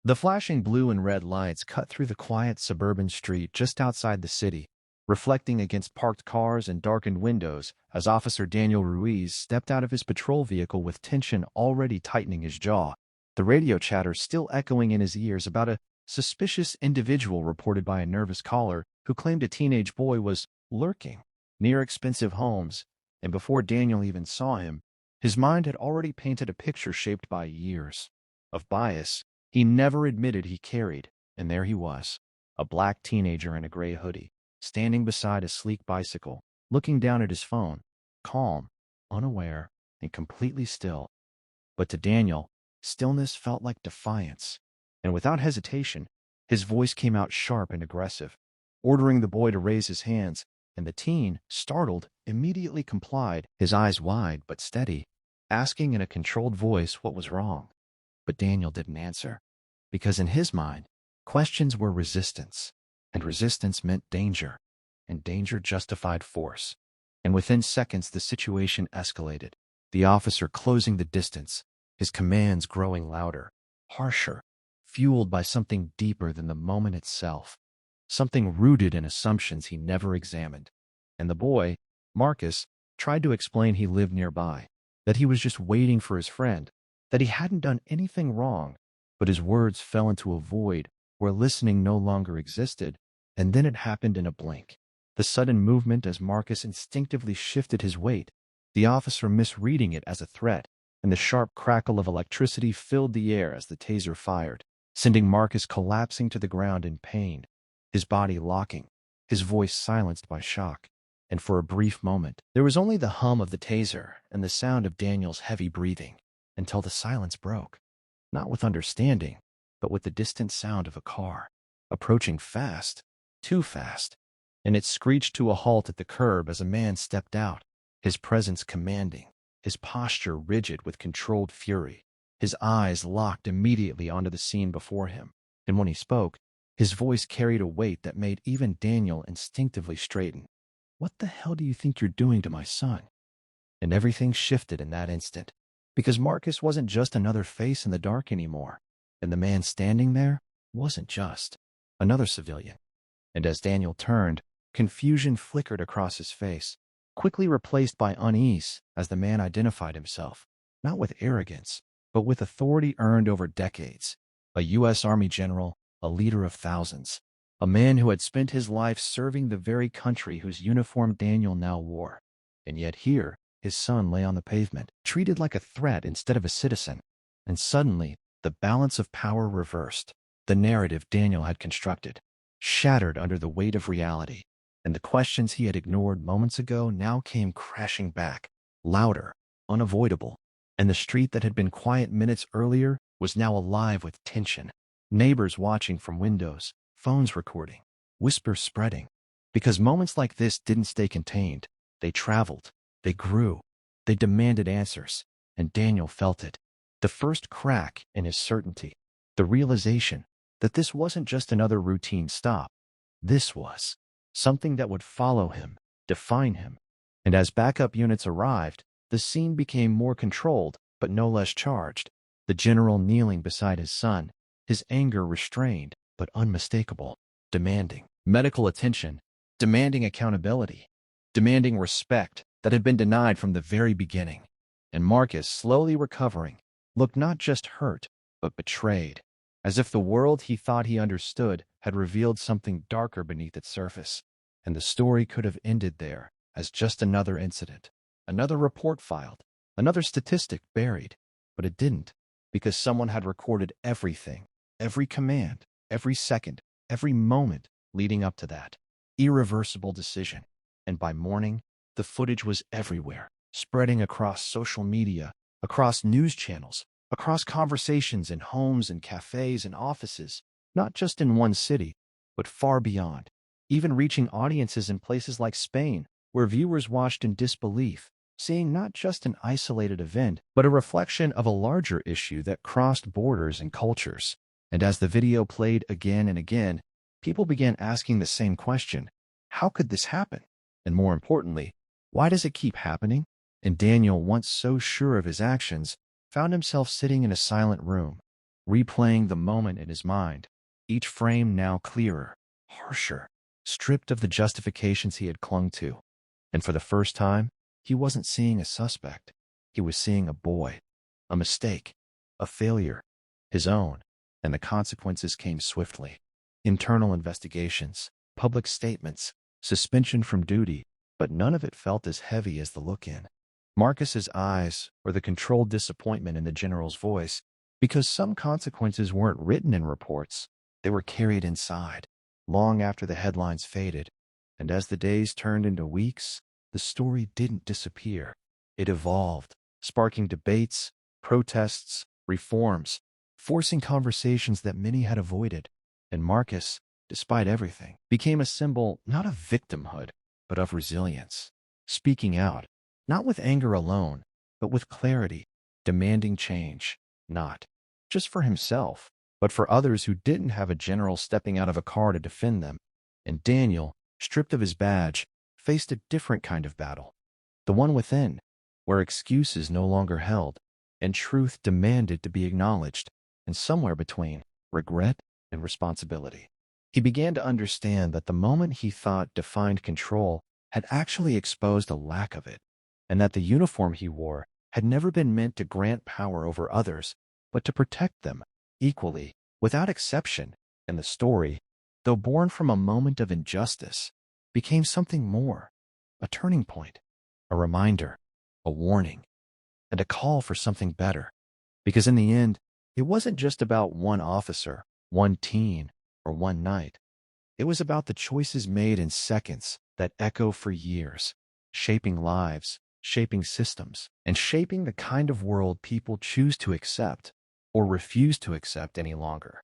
The flashing blue and red lights cut through the quiet suburban street just outside the city, reflecting against parked cars and darkened windows as Officer Daniel Ruiz stepped out of his patrol vehicle with tension already tightening his jaw, the radio chatter still echoing in his ears about a suspicious individual reported by a nervous caller who claimed a teenage boy was lurking near expensive homes, and before Daniel even saw him, his mind had already painted a picture shaped by years of bias he never admitted he carried, and there he was, a black teenager in a gray hoodie, standing beside a sleek bicycle, looking down at his phone, calm, unaware, and completely still. But to Daniel, stillness felt like defiance, and without hesitation, his voice came out sharp and aggressive, ordering the boy to raise his hands, and the teen, startled, immediately complied, his eyes wide but steady, asking in a controlled voice what was wrong. But Daniel didn't answer, because in his mind, questions were resistance, and resistance meant danger, and danger justified force. And within seconds, the situation escalated, the officer closing the distance, his commands growing louder, harsher, fueled by something deeper than the moment itself, something rooted in assumptions he never examined. And the boy, Marcus, tried to explain he lived nearby, that he was just waiting for his friend, that he hadn't done anything wrong, but his words fell into a void where listening no longer existed, and then it happened in a blink. The sudden movement as Marcus instinctively shifted his weight, the officer misreading it as a threat, and the sharp crackle of electricity filled the air as the taser fired, sending Marcus collapsing to the ground in pain, his body locking, his voice silenced by shock. And for a brief moment, there was only the hum of the taser and the sound of Daniel's heavy breathing, until the silence broke, not with understanding, but with the distant sound of a car, approaching fast, too fast, and it screeched to a halt at the curb as a man stepped out, his presence commanding, his posture rigid with controlled fury, his eyes locked immediately onto the scene before him, and when he spoke, his voice carried a weight that made even Daniel instinctively straighten. "What the hell do you think you're doing to my son?" And everything shifted in that instant, because Marcus wasn't just another face in the dark anymore, and the man standing there wasn't just another civilian. And as Daniel turned, confusion flickered across his face, quickly replaced by unease as the man identified himself, not with arrogance, but with authority earned over decades, a U.S. Army general, a leader of thousands, a man who had spent his life serving the very country whose uniform Daniel now wore. And yet here, his son lay on the pavement, treated like a threat instead of a citizen. And suddenly, the balance of power reversed. The narrative Daniel had constructed, shattered under the weight of reality, and the questions he had ignored moments ago now came crashing back, louder, unavoidable, and the street that had been quiet minutes earlier was now alive with tension. Neighbors watching from windows, phones recording, whispers spreading. Because moments like this didn't stay contained. They traveled, they grew, they demanded answers, and Daniel felt it. The first crack in his certainty, the realization that this wasn't just another routine stop. This was something that would follow him, define him. And as backup units arrived, the scene became more controlled, but no less charged. The general kneeling beside his son, his anger restrained, but unmistakable, demanding medical attention, demanding accountability, demanding respect that had been denied from the very beginning. And Marcus, slowly recovering, looked not just hurt, but betrayed, as if the world he thought he understood had revealed something darker beneath its surface. And the story could have ended there as just another incident, another report filed, another statistic buried. But it didn't, because someone had recorded everything, every command, every second, every moment leading up to that irreversible decision. And by morning, the footage was everywhere, spreading across social media, across news channels, across conversations in homes and cafes and offices, not just in one city, but far beyond, even reaching audiences in places like Spain, where viewers watched in disbelief, seeing not just an isolated event, but a reflection of a larger issue that crossed borders and cultures. And as the video played again and again, people began asking the same question: how could this happen? And more importantly, why does it keep happening? And Daniel, once so sure of his actions, found himself sitting in a silent room, replaying the moment in his mind, each frame now clearer, harsher, stripped of the justifications he had clung to. And for the first time, he wasn't seeing a suspect. He was seeing a boy, a mistake, a failure, his own, and the consequences came swiftly. Internal investigations, public statements, suspension from duty, but none of it felt as heavy as the look-in. Marcus's eyes, or the controlled disappointment in the general's voice, because some consequences weren't written in reports, they were carried inside, long after the headlines faded. And as the days turned into weeks, the story didn't disappear. It evolved, sparking debates, protests, reforms, forcing conversations that many had avoided. And Marcus, despite everything, became a symbol not of victimhood, but of resilience, speaking out, not with anger alone, but with clarity, demanding change, not just for himself, but for others who didn't have a general stepping out of a car to defend them. And Daniel, stripped of his badge, faced a different kind of battle, the one within, where excuses no longer held, and truth demanded to be acknowledged, and somewhere between regret and responsibility. He began to understand that the moment he thought defined control had actually exposed a lack of it, and that the uniform he wore had never been meant to grant power over others, but to protect them equally, without exception. And the story, though born from a moment of injustice, became something more, a turning point, a reminder, a warning, and a call for something better. Because in the end, it wasn't just about one officer, one teen, or one night. It was about the choices made in seconds that echo for years, shaping lives, shaping systems, and shaping the kind of world people choose to accept or refuse to accept any longer.